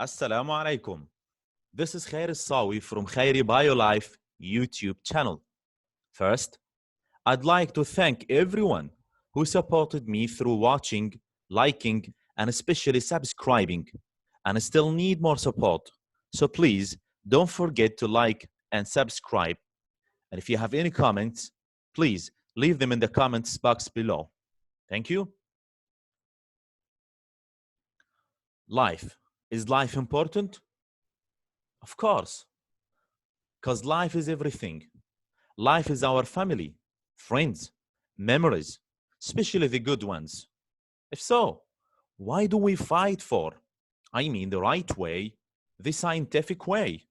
Assalamu alaikum. This is Khair Sawi from Khairi BioLife YouTube channel. First, I'd like to thank everyone who supported me through watching, liking, and especially subscribing. And I still need more support. So please don't forget to like and subscribe. And if you have any comments, please leave them in the comments box below. Thank you. Life. Is life important? Of course, because life is everything. Life is our family, friends, memories, especially the good ones. If so, why do we fight for? I mean the right way, the scientific way.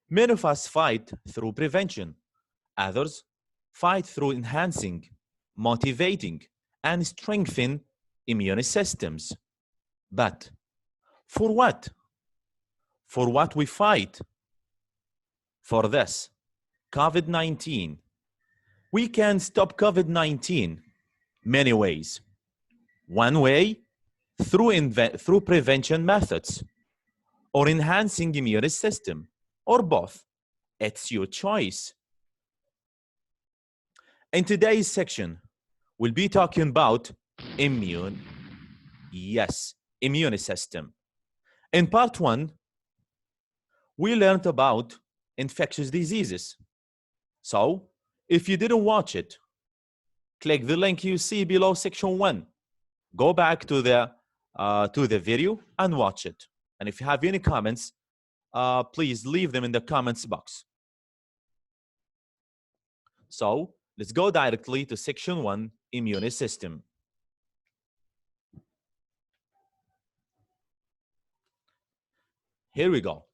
Many of us fight through prevention. Others fight through enhancing, motivating, and strengthening immune systems. But for what? For what we fight? For this, COVID-19. We can stop COVID-19 many ways. One way, through prevention methods, or enhancing immune system, or both. It's your choice. In today's section, we'll be talking about immune system. In part 1, we learned about infectious diseases. So, if you didn't watch it, click the link you see below section 1. Go back to the video and watch it. And if you have any comments, please leave them in the comments box. So, let's go directly to section 1, immune system. Here we go.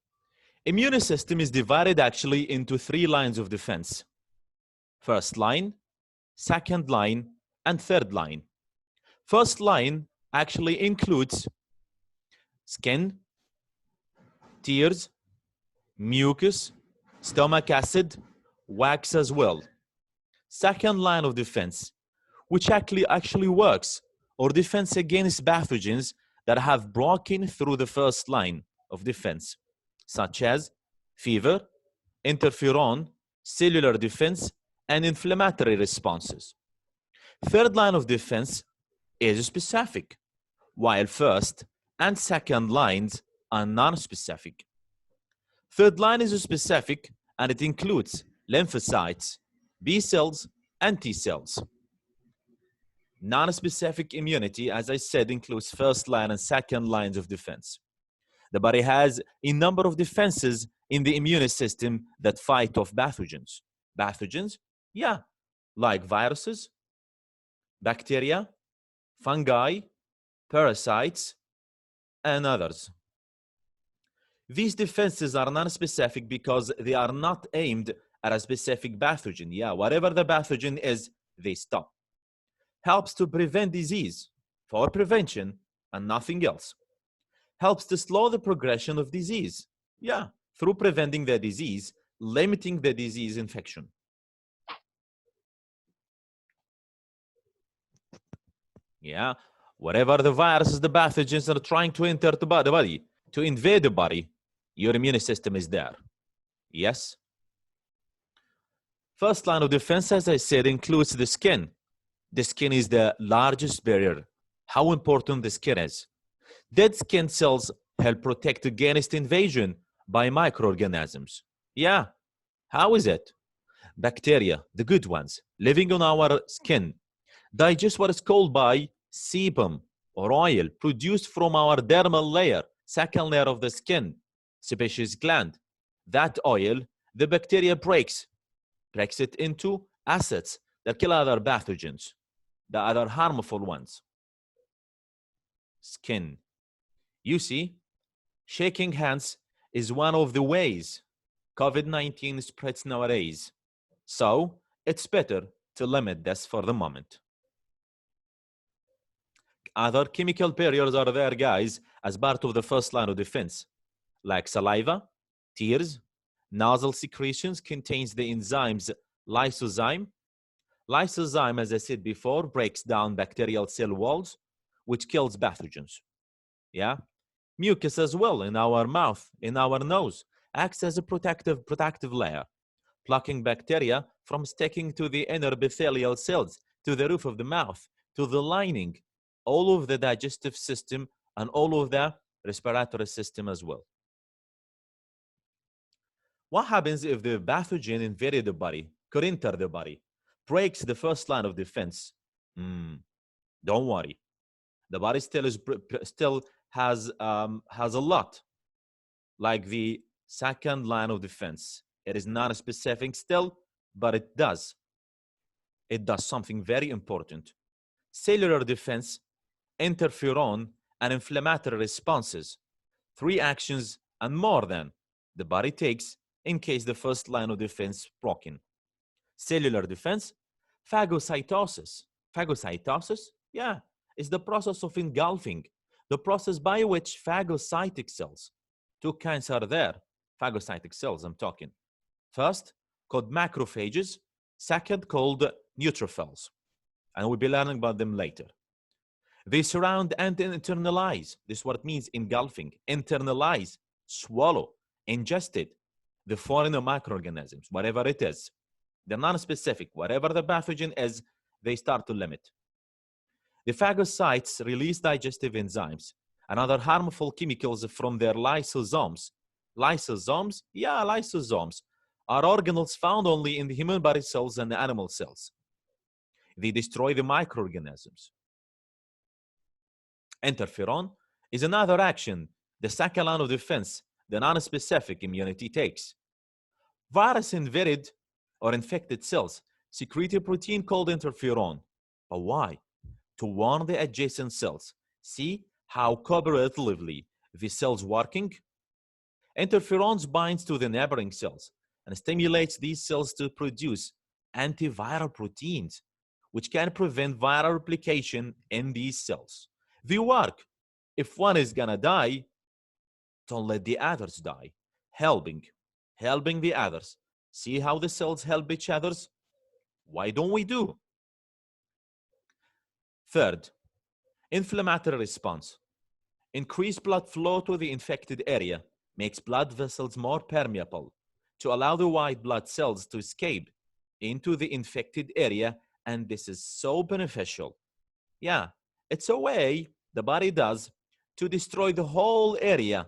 Immune system is divided actually into 3 lines of defense. First line, second line, and third line. First line actually includes skin, tears, mucus, stomach acid, wax as well. Second line of defense, which actually works or defense against pathogens that have broken through the first line of defense, such as fever, interferon, cellular defense, and inflammatory responses. Third line of defense is specific, while first and second lines are non-specific. Third line is specific, and it includes lymphocytes, Bcells, and Tcells. Non-specific immunity, as I said, includes first line and second lines of defense. The body has a number of defenses in the immune system that fight off pathogens. Pathogens? Yeah, like viruses, bacteria, fungi, parasites, and others. These defenses are non-specific because they are not aimed at a specific pathogen. Yeah, whatever the pathogen is, they stop. Helps to prevent disease, for prevention and nothing else. Helps to slow the progression of disease. Yeah, through preventing the disease, limiting the disease infection. Yeah, whatever the viruses, the pathogens are trying to enter the body, to invade the body, your immune system is there. Yes? First line of defense, as I said, includes the skin. The skin is the largest barrier. How important the skin is. Dead skin cells help protect against invasion by microorganisms. Yeah, how is it? Bacteria, the good ones, living on our skin, digest what is called by sebum or oil produced from our dermal layer, second layer of the skin, sebaceous gland. That oil, the bacteria breaks it into acids that kill other pathogens, the other harmful ones. Skin. You see, shaking hands is one of the ways COVID-19 spreads nowadays. So, it's better to limit this for the moment. Other chemical barriers are there, guys, as part of the first line of defense, like saliva, tears, nasal secretions contains the enzymes lysozyme. Lysozyme, as I said before, breaks down bacterial cell walls, which kills pathogens. Yeah? Mucus as well in our mouth, in our nose, acts as a protective layer, blocking bacteria from sticking to the inner epithelial cells, to the roof of the mouth, to the lining, all of the digestive system, and all of the respiratory system as well. What happens if the pathogen invaded the body, could enter the body, breaks the first line of defense? Don't worry. The body still has a lot, like the second line of defense. It is not specific still, but it does. It does something very important. Cellular defense, interferon, and inflammatory responses. 3 actions and more than the body takes in case the first line of defense is broken. Cellular defense, phagocytosis. Phagocytosis? Yeah, is the process of engulfing, the process by which phagocytic cells, 2 kinds are there, phagocytic cells I'm talking. First, called macrophages, second called neutrophils, and we'll be learning about them later. They surround and internalize, this is what it means, engulfing, internalize, swallow, ingested, the foreign microorganisms, whatever it is. They're non-specific. Whatever the pathogen is, they start to limit. The phagocytes release digestive enzymes and other harmful chemicals from their lysosomes. Lysosomes? Yeah, lysosomes are organelles found only in the human body cells and the animal cells. They destroy the microorganisms. Interferon is another action, the second line of defense, the non-specific immunity takes. Virus-invaded or infected cells secrete a protein called interferon. But why? To warn the adjacent cells. See how cooperatively the cells working? Interferons binds to the neighboring cells and stimulates these cells to produce antiviral proteins, which can prevent viral replication in these cells. They work. If one is gonna die, don't let the others die. Helping the others. See how the cells help each others? Why don't we do? Third, inflammatory response. Increased blood flow to the infected area makes blood vessels more permeable to allow the white blood cells to escape into the infected area, and this is so beneficial. Yeah, it's a way the body does to destroy the whole area.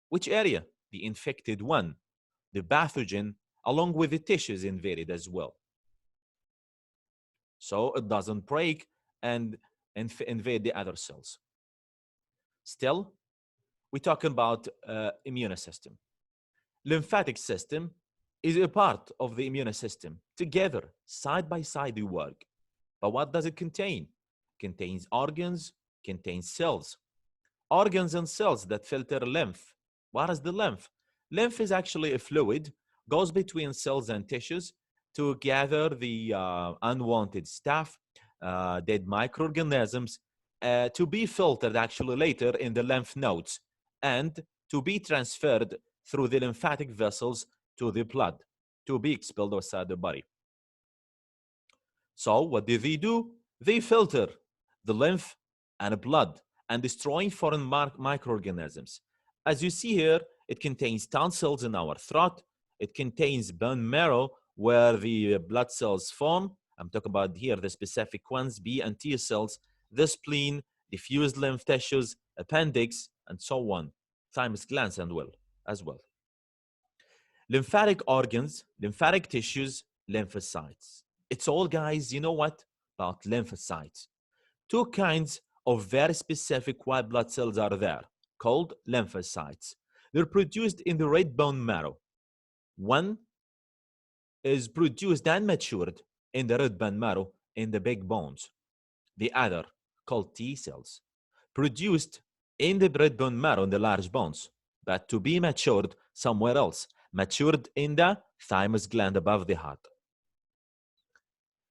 Which area? The infected one, the pathogen, along with the tissues invaded as well. So it doesn't break and invade the other cells. Still, we're talking about immune system. Lymphatic system is a part of the immune system. Together, side by side, they work. But what does it contain? It contains organs, contains cells. Organs and cells that filter lymph. What is the lymph? Lymph is actually a fluid, goes between cells and tissues to gather the unwanted stuff, dead microorganisms, to be filtered actually later in the lymph nodes and to be transferred through the lymphatic vessels to the blood to be expelled outside the body. So what do? They filter the lymph and blood and destroying foreign microorganisms. As you see here, it contains tonsils in our throat. It contains bone marrow where the blood cells form. I'm talking about here the specific ones, B and T cells, the spleen, diffuse lymph tissues, appendix, and so on. Thymus glands as well. Lymphatic organs, lymphatic tissues, lymphocytes. It's all, guys, you know what? About lymphocytes. 2 kinds of very specific white blood cells are there, called lymphocytes. They're produced in the red bone marrow. One is produced and matured in the red bone marrow in the big bones. The other, called Tcells, produced in the red bone marrow in the large bones, but to be matured somewhere else, matured in the thymus gland above the heart.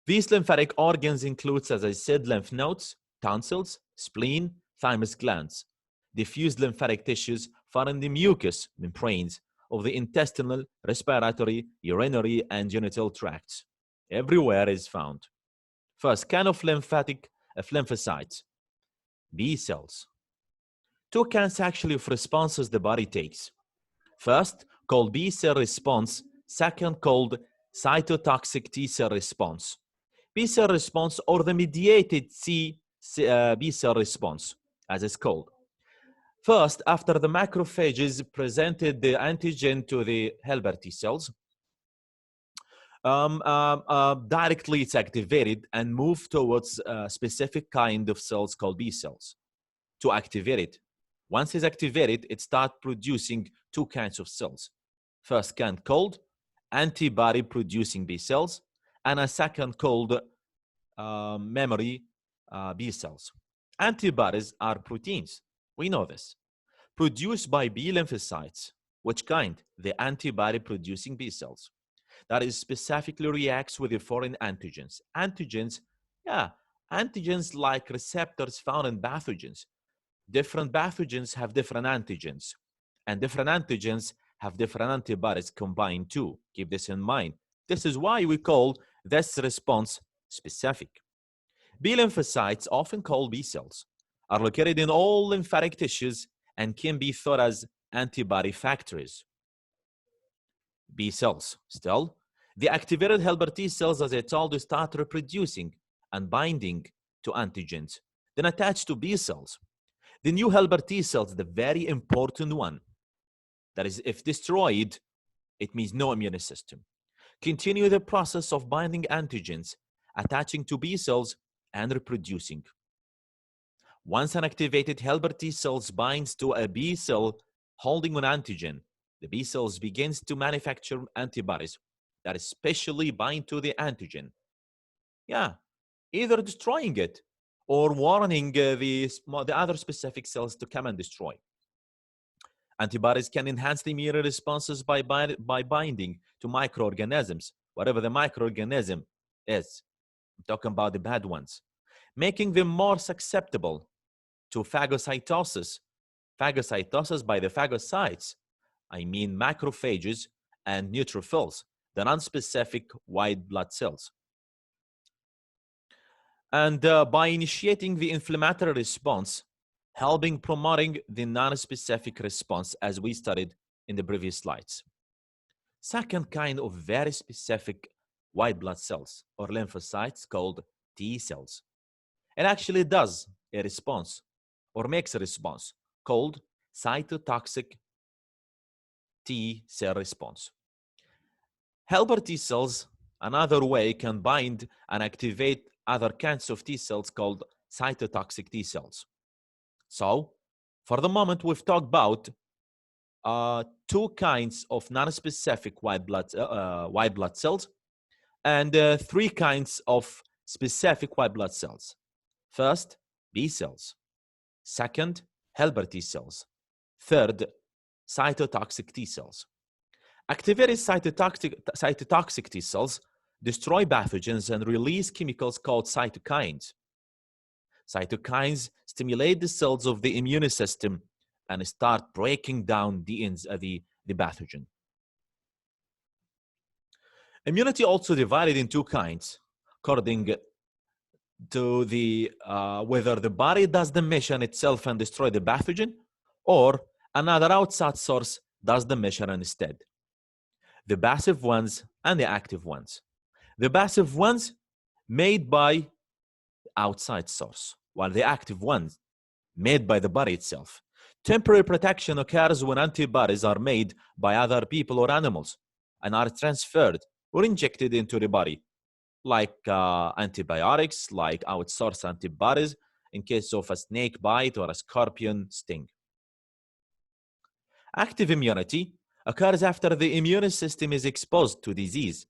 These lymphatic organs include, as I said, lymph nodes, tonsils, spleen, thymus glands. Diffuse lymphatic tissues found in the mucous membranes of the intestinal, respiratory, urinary, and genital tracts. Everywhere is found. First kind of lymphocytes, B cells. two kinds actually of responses the body takes. First, called B cell response. Second, called cytotoxic T cell response. B cell response, or the mediated B cell response, as it's called. First, after the macrophages presented the antigen to the helper T cells, directly it's activated and move towards a specific kind of cells called B cells to activate it. Once it's activated, it starts producing two kinds of cells. First kind called antibody producing B cells, and a second called memory B cells. Antibodies are proteins. We know this. Produced by B lymphocytes. Which kind? The antibody producing B cells. That is specifically reacts with the foreign antigens. Antigens, yeah, antigens like receptors found in pathogens. Different pathogens have different antigens, and different antigens have different antibodies combined too. Keep this in mind. This is why we call this response specific. B lymphocytes, often called B cells, are located in all lymphatic tissues and can be thought as antibody factories. B cells, still, the activated helper T cells, as I told you, start reproducing and binding to antigens, then attach to B cells. The new helper T cells, the very important one, that is, if destroyed, it means no immune system, continue the process of binding antigens, attaching to B cells, and reproducing. Once an activated helper T cells binds to a B cell holding an antigen, the B cells begins to manufacture antibodies that especially bind to the antigen. Yeah, either destroying it or warning the other specific cells to come and destroy. Antibodies can enhance the immune responses by binding to microorganisms, whatever the microorganism is. I'm talking about the bad ones, making them more susceptible to phagocytosis. Phagocytosis by the phagocytes, I mean macrophages and neutrophils, the non-specific white blood cells. And by initiating the inflammatory response, helping promoting the non-specific response, as we studied in the previous slides. Second kind of very specific white blood cells or lymphocytes called T cells. It actually does a response or makes a response called cytotoxic T cell response. Helper T cells, another way, can bind and activate other kinds of T cells called cytotoxic T cells. So, for the moment, we've talked about two kinds of non-specific white blood cells and three kinds of specific white blood cells. First, B cells. Second, helper T cells. Third, cytotoxic T cells. Activated cytotoxic T cells destroy pathogens and release chemicals called cytokines. Cytokines stimulate the cells of the immune system and start breaking down the pathogen. Immunity also divided in two kinds, according to the whether the body does the mission itself and destroy the pathogen, or another outside source does the mission instead. The passive ones and the active ones. The passive ones made by outside source, while the active ones made by the body itself. Temporary protection occurs when antibodies are made by other people or animals and are transferred or injected into the body, like antibiotics, like outsourced antibodies in case of a snake bite or a scorpion sting. Active immunity occurs after the immune system is exposed to disease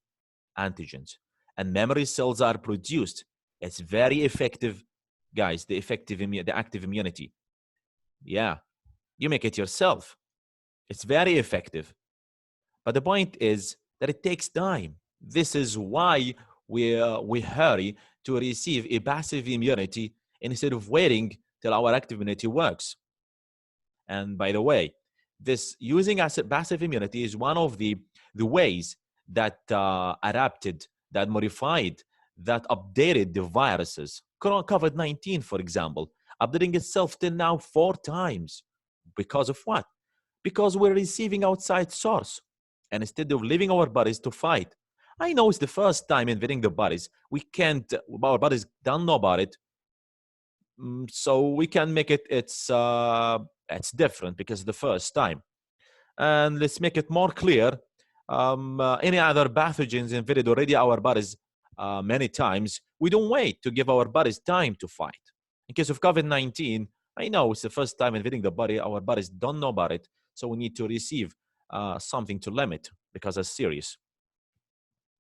antigens and memory cells are produced. It's very effective, guys, the active immunity. Yeah, you make it yourself. It's very effective. But the point is that it takes time. This is why we hurry to receive a passive immunity instead of waiting till our active immunity works. And by the way, this using passive immunity is one of the ways that adapted, that modified, that updated the viruses. COVID-19, for example, updating itself till now 4 times. Because of what? Because we're receiving outside source. And instead of leaving our bodies to fight, I know it's the first time invading the bodies. We can't, our bodies don't know about it. So we can make it, it's different because it's the first time. And let's make it more clear. Any other pathogens invaded already our bodies many times. We don't wait to give our bodies time to fight. In case of COVID-19, I know it's the first time invading the body. Our bodies don't know about it. So we need to receive something to limit because it's serious.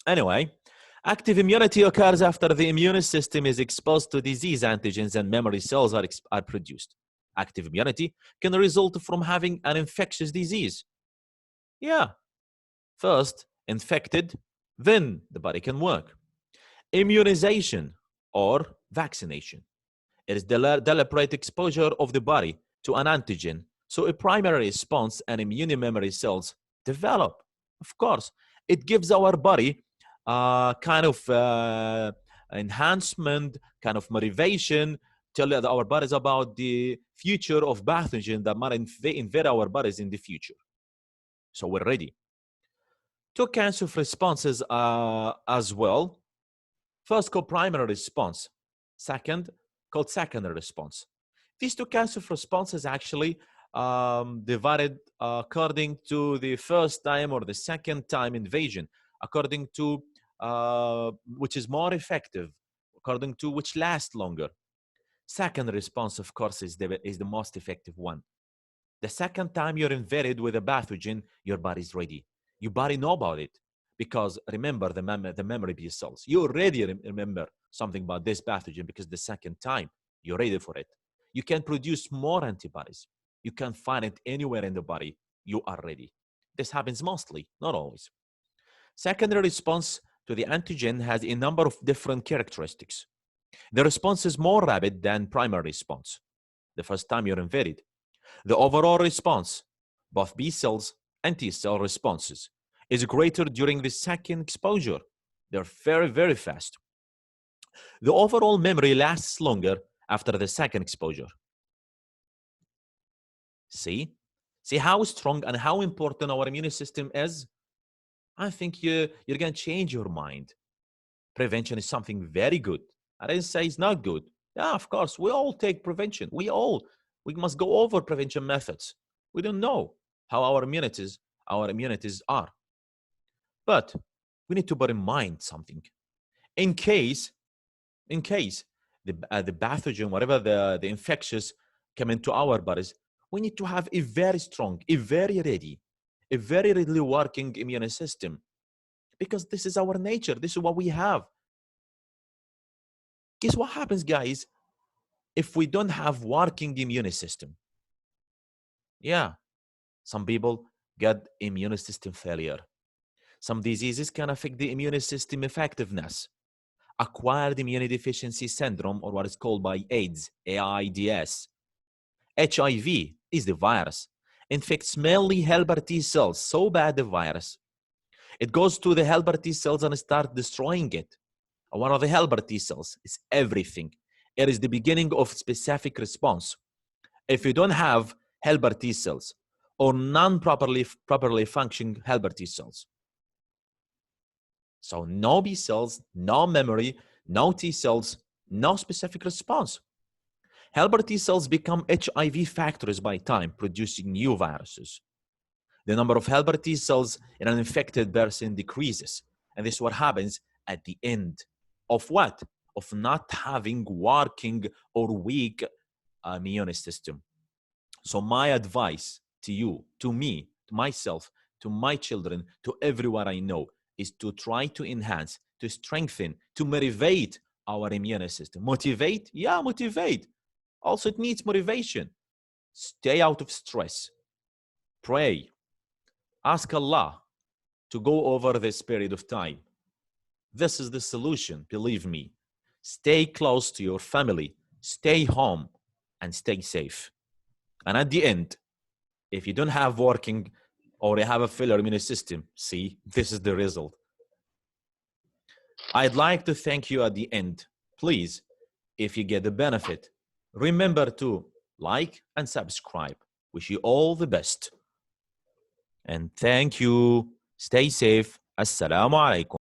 Anyway, active immunity occurs after the immune system is exposed to disease antigens and memory cells are produced. Active immunity can result from having an infectious disease. Yeah, first infected, then the body can work. Immunization or vaccination. It is deliberate exposure of the body to an antigen, so a primary response and immune memory cells develop. Of course, it gives our body kind of enhancement, kind of motivation, tell our bodies about the future of pathogen that might invade our bodies in the future. So we're ready. Two kinds of responses as well. First, called primary response. Second, called secondary response. These two kinds of responses actually divided according to the first time or the second time invasion, according to which is more effective, according to which lasts longer. Second response, of course, is the most effective one. The second time you're invaded with a pathogen, your body's ready. Your body know about it. Because remember the memory B cells. You already remember something about this pathogen because the second time you're ready for it. You can produce more antibodies. You can find it anywhere in the body. You are ready. This happens mostly, not always. Secondary response to the antigen has a number of different characteristics. The response is more rapid than primary response. The first time you're invaded. The overall response, both B cells and T cell responses, is greater during the second exposure. They're very, very fast. The overall memory lasts longer after the second exposure. See? See how strong and how important our immune system is? I think you're going to change your mind. Prevention is something very good. I didn't say it's not good. Yeah, of course, we all take prevention. We must go over prevention methods. We don't know how our immunities are. But we need to bear in mind something. In case the pathogen, whatever the infectious come into our bodies, we need to have a very strong, a very readily working immune system. Because this is our nature. This is what we have. Guess what happens, guys, if we don't have working immune system? Yeah, some people get immune system failure. Some diseases can affect the immune system effectiveness. Acquired immunodeficiency syndrome, or what is called by AIDS, AIDS. HIV is the virus. Infects mainly helper T cells, so bad the virus. It goes to the helper T cells and starts destroying it. And what are the helper T cells? It's everything. It is the beginning of specific response. If you don't have helper T cells or non-properly functioning helper T cells, so no B cells, no memory, no T cells, no specific response. Helper T cells become HIV factories by time, producing new viruses. The number of helper T cells in an infected person decreases. And this is what happens at the end of what? Of not having working or weak immune system. So my advice to you, to me, to myself, to my children, to everyone I know, is to try to enhance, to strengthen, to motivate our immune system. Motivate? Yeah, motivate. Also, it needs motivation. Stay out of stress. Pray. Ask Allah to go over this period of time. This is the solution, believe me. Stay close to your family. Stay home and stay safe. And at the end, if you don't have working or you have a failure immune system, see, this is the result. I'd like to thank you at the end. Please, if you get the benefit, remember to like and subscribe. Wish you all the best. And thank you. Stay safe. Assalamu alaikum.